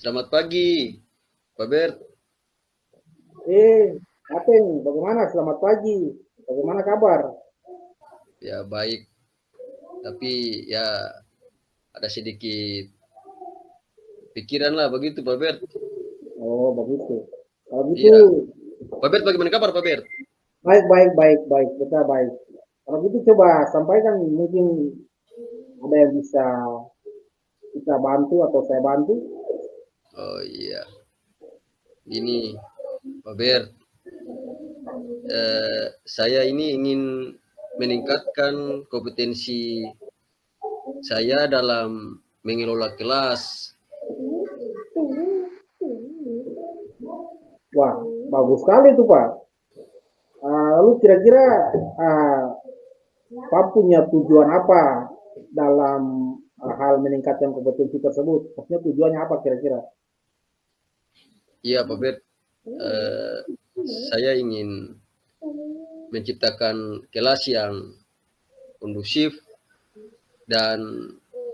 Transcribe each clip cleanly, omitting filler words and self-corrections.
Selamat pagi, Pak Bert. Ateng, bagaimana? Selamat pagi. Bagaimana kabar? Ya baik, tapi ya ada sedikit pikiran lah begitu, Pak Bert. Oh, begitu. Kalau gitu, Iya, Pak Bert bagaimana kabar, Pak Bert? baik, baik, baik, baik. Kita baik. Kalau gitu coba sampaikan, mungkin ada yang bisa kita bantu atau saya bantu. Oh iya, ini Pak Bert. Saya ini ingin meningkatkan kompetensi saya dalam mengelola kelas. Wah, bagus sekali tuh Pak. Lalu kira-kira uh, Pak punya tujuan apa dalam hal meningkatkan kompetensi tersebut? Maksudnya tujuannya apa kira-kira? Iya, Pak Bert. Eh, saya ingin menciptakan kelas yang kondusif dan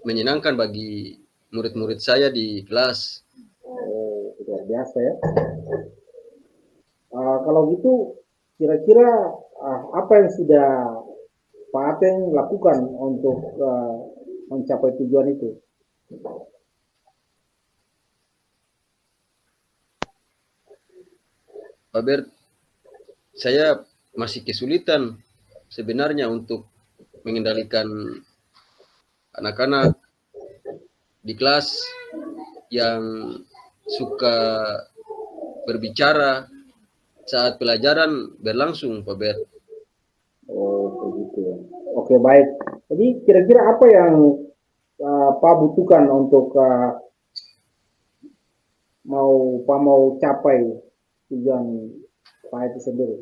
menyenangkan bagi murid-murid saya di kelas. Oh, luar biasa ya. Kalau gitu, kira-kira apa yang sudah Pak Ateng lakukan untuk mencapai tujuan itu? Pak Bert, saya masih kesulitan sebenarnya untuk mengendalikan anak-anak di kelas yang suka berbicara saat pelajaran berlangsung, Pak Bert. Oh, begitu ya. Oke, baik. Jadi kira-kira apa yang Pak butuhkan untuk mau capai tujuan Pak itu sendiri?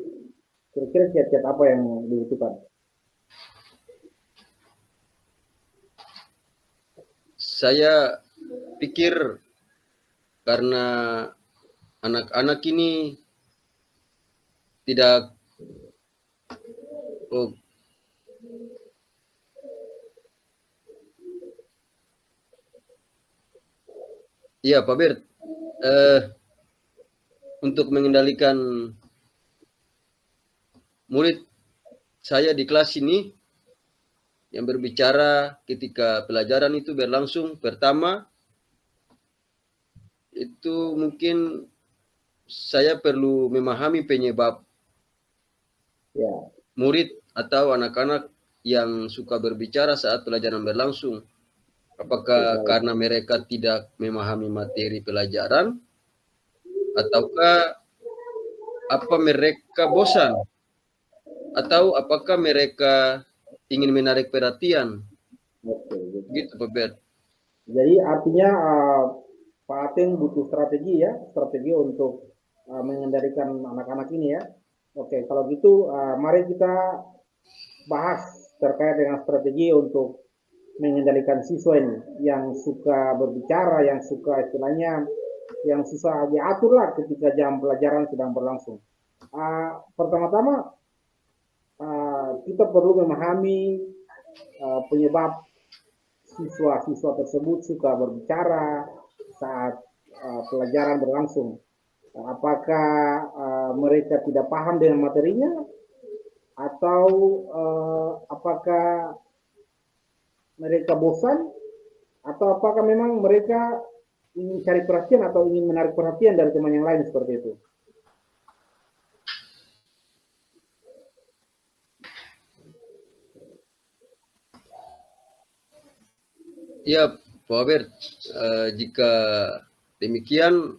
Kira-kira kiat-kiat apa yang dibutuhkan? Saya pikir karena anak-anak ini tidak oh, iya Pak Bert, eh, untuk mengendalikan murid saya di kelas ini yang berbicara ketika pelajaran itu berlangsung, pertama itu mungkin saya perlu memahami penyebab Ya, murid atau anak-anak yang suka berbicara saat pelajaran berlangsung. oke, Apakah baik. karena mereka tidak memahami materi pelajaran, ataukah apa mereka bosan, atau apakah mereka ingin menarik perhatian? Oke, Gitu, gitu. Pak Bert. Jadi artinya Pak Ateng butuh strategi ya, strategi untuk mengendalikan anak-anak ini ya. Oke, kalau gitu mari kita bahas terkait dengan strategi untuk mengendalikan siswa ini yang suka berbicara, yang suka istilahnya, yang susah diatur lah ketika jam pelajaran sedang berlangsung. Pertama-tama kita perlu memahami penyebab siswa-siswa tersebut suka berbicara saat pelajaran berlangsung. Apakah mereka tidak paham dengan materinya atau apakah mereka bosan atau apakah memang mereka ingin cari perhatian atau ingin menarik perhatian dari teman yang lain seperti itu. Ya, Pak Bert, jika demikian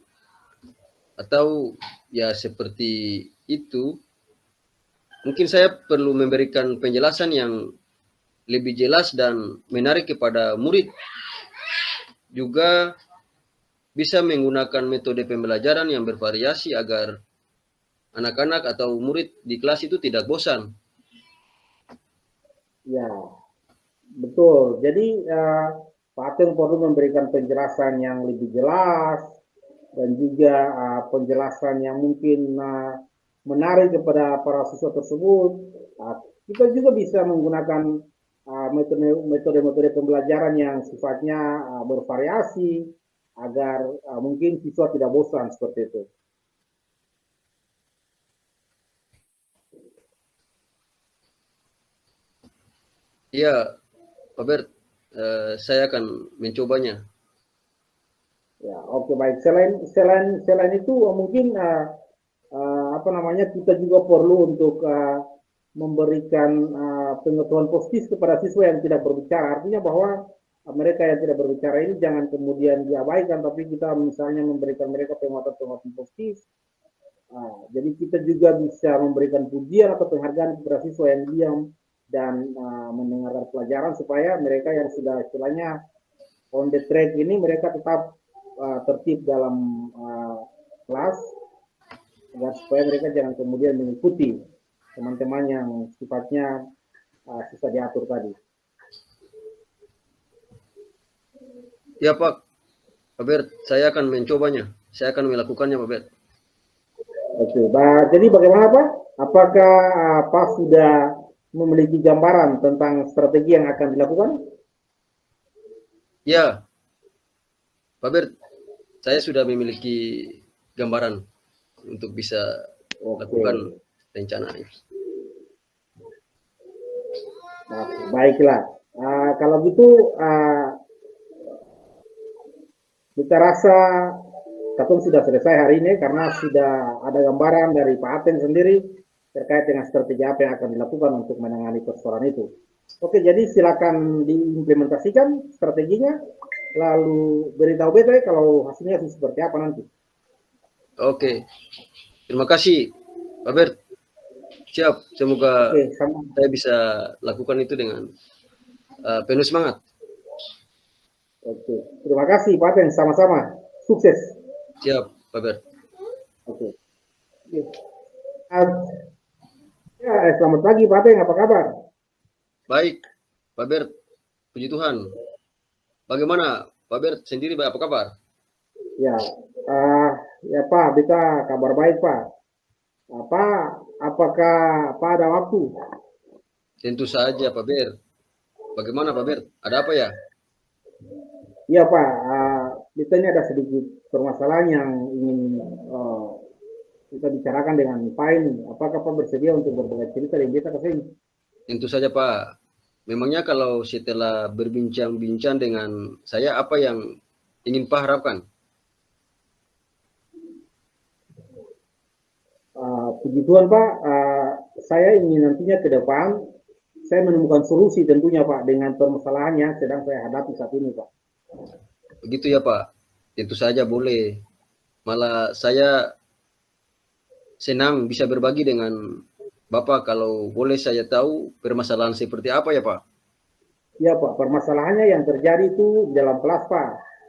atau ya seperti itu, mungkin saya perlu memberikan penjelasan yang lebih jelas dan menarik kepada murid. Juga bisa menggunakan metode pembelajaran yang bervariasi agar anak-anak atau murid di kelas itu tidak bosan. Ya, betul. Jadi Pak Ateng perlu memberikan penjelasan yang lebih jelas dan juga penjelasan yang mungkin menarik kepada para siswa tersebut. Kita juga bisa menggunakan metode-metode pembelajaran yang sifatnya bervariasi agar mungkin siswa tidak bosan seperti itu. Iya, Pak Bert, saya akan mencobanya. Ya, oke baik. Selain itu mungkin apa namanya kita juga perlu untuk memberikan pengetahuan positif kepada siswa yang tidak berbicara. Artinya bahwa mereka yang tidak berbicara ini jangan kemudian diabaikan, tapi kita misalnya memberikan mereka penguatan-penguatan positif. Jadi kita juga bisa memberikan pujian atau penghargaan kepada siswa yang diam dan mendengarkan pelajaran supaya mereka yang sudah istilahnya on the track ini mereka tetap tertib dalam kelas agar supaya mereka jangan kemudian mengikuti teman-teman yang sifatnya susah diatur tadi. Ya Pak Bert, saya akan mencobanya. Saya akan melakukannya Pak Bert. Oke, jadi bagaimana Pak? Apakah Pak sudah memiliki gambaran tentang strategi yang akan dilakukan? Ya, Pak Bert, saya sudah memiliki gambaran untuk bisa lakukan rencana ini. Nah, baiklah. Kalau gitu, kita rasa Katong sudah selesai hari ini karena sudah ada gambaran dari Pak Aten sendiri terkait dengan strategi apa yang akan dilakukan untuk menangani persoalan itu. Oke, jadi silakan diimplementasikan strateginya, lalu beritahu beta kalau hasilnya seperti apa nanti. Oke, terima kasih Pak Bert. Siap, semoga saya bisa lakukan itu dengan penuh semangat. Oke, terima kasih Pak Aten, sama-sama. Sukses. Siap, Pak Bert. Oke. Ya, selamat pagi Pak Aten, apa kabar? Baik, Pak Bert. Puji Tuhan. Bagaimana Pak Bert sendiri, apa kabar? Ya, ya Pak, kita kabar baik Pak. Apakah Pak ada waktu? Tentu saja Pak Bert. Bagaimana Pak Bert? Ada apa ya? Iya Pak, kita ini ada sedikit permasalahan yang ingin kita bicarakan dengan Pak ini. Apakah Pak bersedia untuk berbagi cerita dengan kita ke sini? Tentu saja Pak. Memangnya kalau setelah berbincang-bincang dengan saya, apa yang ingin Pak harapkan? Puji Tuhan Pak, saya ingin nantinya ke depan, saya menemukan solusi tentunya Pak dengan permasalahan yang sedang saya hadapi saat ini Pak. Begitu ya Pak, tentu saja boleh. Malah saya senang bisa berbagi dengan Bapak kalau boleh saya tahu permasalahan seperti apa ya Pak? Ya Pak, permasalahannya yang terjadi itu dalam kelas Pak,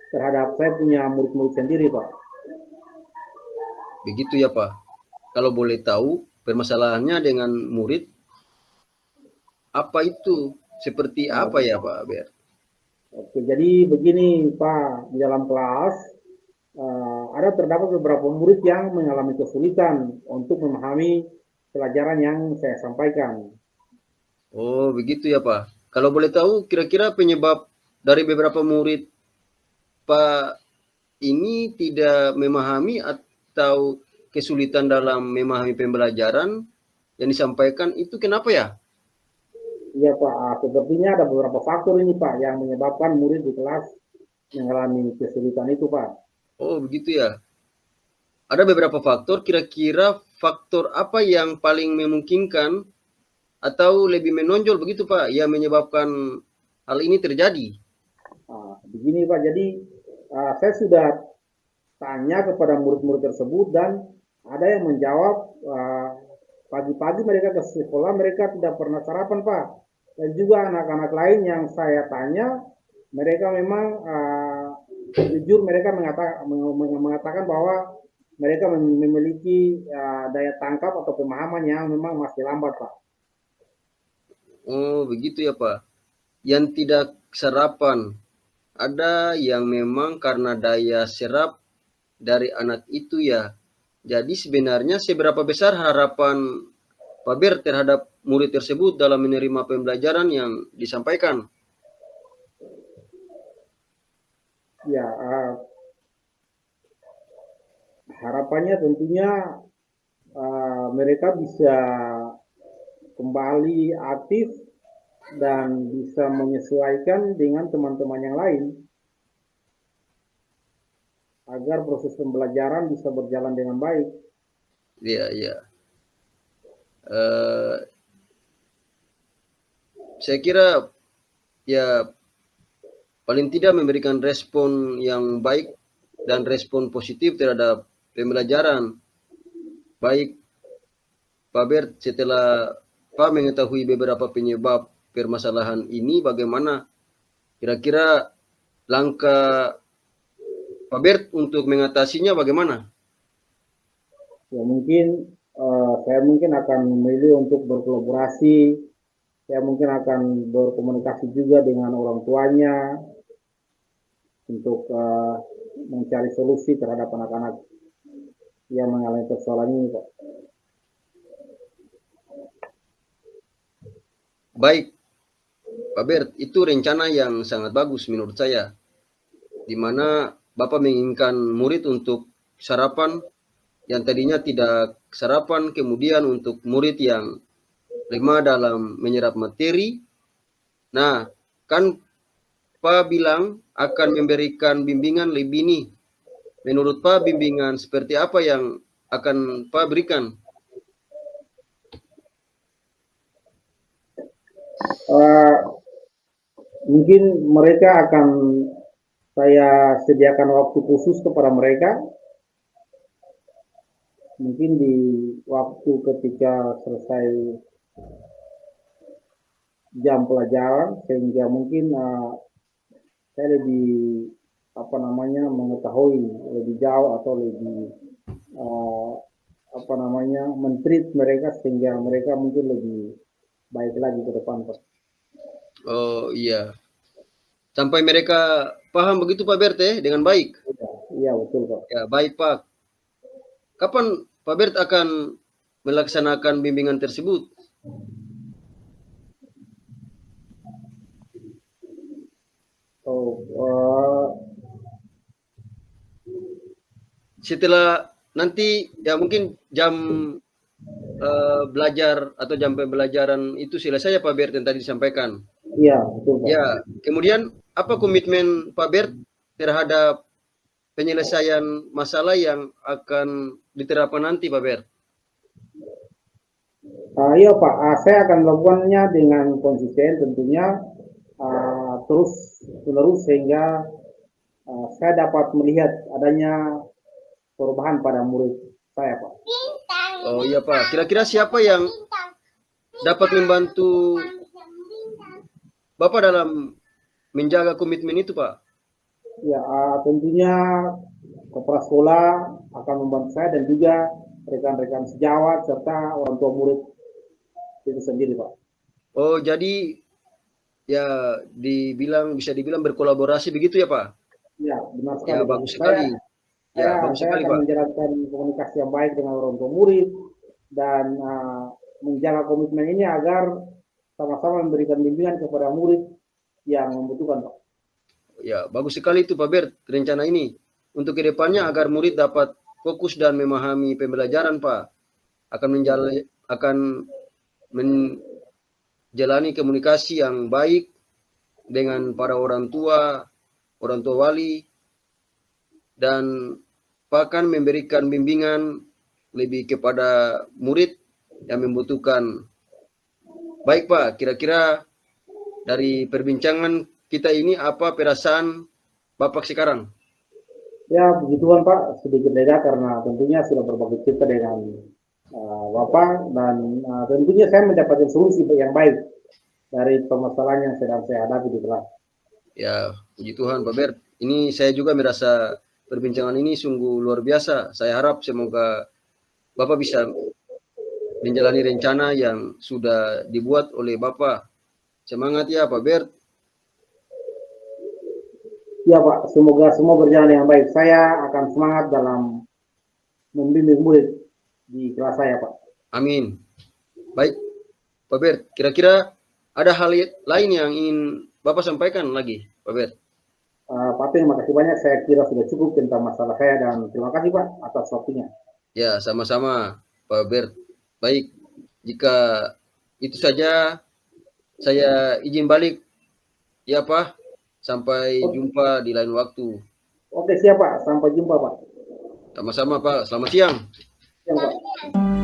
terhadap saya punya murid-murid sendiri Pak. Begitu ya Pak. Kalau boleh tahu permasalahannya dengan murid, apa itu? Seperti apa ya Pak Ber? Oke, jadi begini Pak, di dalam kelas ada terdapat beberapa murid yang mengalami kesulitan untuk memahami pelajaran yang saya sampaikan. Oh, begitu ya Pak. Kalau boleh tahu kira-kira penyebab dari beberapa murid Pak ini tidak memahami atau kesulitan dalam memahami pembelajaran yang disampaikan itu kenapa ya? Iya Pak, sepertinya ada beberapa faktor ini Pak yang menyebabkan murid di kelas mengalami kesulitan itu Pak. Oh begitu ya. Ada beberapa faktor, kira-kira faktor apa yang paling memungkinkan atau lebih menonjol begitu Pak yang menyebabkan hal ini terjadi? Begini Pak, jadi saya sudah tanya kepada murid-murid tersebut dan ada yang menjawab pagi-pagi mereka ke sekolah mereka tidak pernah sarapan Pak. Dan juga anak-anak lain yang saya tanya mereka memang jujur mereka mengatakan bahwa mereka memiliki daya tangkap atau pemahaman yang memang masih lambat Pak. Oh begitu ya Pak. Yang tidak sarapan, ada yang memang karena daya serap dari anak itu ya. Jadi sebenarnya seberapa besar harapan Pak Ber terhadap murid tersebut dalam menerima pembelajaran yang disampaikan? Ya, harapannya tentunya mereka bisa kembali aktif dan bisa menyesuaikan dengan teman-teman yang lain agar proses pembelajaran bisa berjalan dengan baik. Iya, iya. Eh, saya kira ya paling tidak memberikan respon yang baik dan respon positif terhadap pembelajaran. Baik Pak Bert, setelah Pak mengetahui beberapa penyebab permasalahan ini, bagaimana kira-kira langkah Pak Bert untuk mengatasinya bagaimana? Ya mungkin saya mungkin akan memilih untuk berkolaborasi, saya mungkin akan berkomunikasi juga dengan orang tuanya untuk mencari solusi terhadap anak-anak yang mengalami persoalan ini, Pak. Baik, Pak Bert, itu rencana yang sangat bagus menurut saya, di mana Bapak menginginkan murid untuk sarapan yang tadinya tidak sarapan, kemudian untuk murid yang lemah dalam menyerap materi. Nah, kan Pak bilang akan memberikan bimbingan lebih nih. Menurut Pak, bimbingan seperti apa yang akan Pak berikan? Mungkin mereka akan saya sediakan waktu khusus kepada mereka. Mungkin di waktu ketika selesai jam pelajaran, sehingga mungkin saya lebih mengetahui lebih jauh atau lebih mentreat mereka sehingga mereka mungkin lebih baik lagi ke depan, Pak. Oh iya, sampai mereka paham begitu Pak Bert dengan baik. Iya betul Pak. Ya baik Pak. Kapan Pak Bert akan melaksanakan bimbingan tersebut? Setelah nanti ya mungkin jam belajar atau jam pembelajaran itu selesai ya Pak Bert yang tadi disampaikan. Iya betul Pak. Ya, kemudian apa komitmen Pak Bert terhadap penyelesaian masalah yang akan diterapkan nanti Pak Bert? Iya Pak, saya akan melakukannya dengan konsisten tentunya terus menerus sehingga saya dapat melihat adanya perubahan pada murid saya Pak. Oh iya Pak, kira-kira siapa yang dapat membantu Bapak dalam menjaga komitmen itu Pak? Ya tentunya kepala sekolah akan membantu saya dan juga rekan-rekan sejawat serta orang tua murid itu sendiri Pak. Oh jadi ya bisa dibilang berkolaborasi begitu ya Pak? Ya benar sekali. Ya bagus sekali. Saya akan menjalankan komunikasi yang baik dengan orang tua murid dan menjaga komitmen ini agar sama-sama memberikan bimbingan kepada murid yang membutuhkan Pak. Ya bagus sekali itu Pak Bert rencana ini untuk kedepannya agar murid dapat fokus dan memahami pembelajaran Pak, akan menjalani komunikasi yang baik dengan para orang tua wali, dan bahkan memberikan bimbingan lebih kepada murid yang membutuhkan. Baik Pak, kira-kira dari perbincangan kita ini apa perasaan Bapak sekarang? Ya begituan Pak, sedikit lega karena tentunya sudah berbagi cerita dengan Bapak dan tentunya saya mendapatkan solusi yang baik dari permasalahan yang sedang saya hadapi di kelas. Ya, puji Tuhan Pak Bert. Ini saya juga merasa perbincangan ini sungguh luar biasa. Saya harap semoga Bapak bisa menjalani rencana yang sudah dibuat oleh Bapak. Semangat ya Pak Bert. Ya Pak, semoga semua berjalan dengan baik. Saya akan semangat dalam membimbing murid di kelas saya Pak. Amin. Baik Pak Bert, kira-kira ada hal lain yang ingin Bapak sampaikan lagi Pak Bert? Pak terima kasih banyak. Saya kira sudah cukup tentang masalah saya dan terima kasih Pak atas waktunya. Ya, sama-sama Pak Bert. Baik, jika itu saja saya izin balik ya Pak. Sampai jumpa di lain waktu. Oke siap Pak, sampai jumpa Pak. Sama-sama Pak, selamat siang. Siang Pak.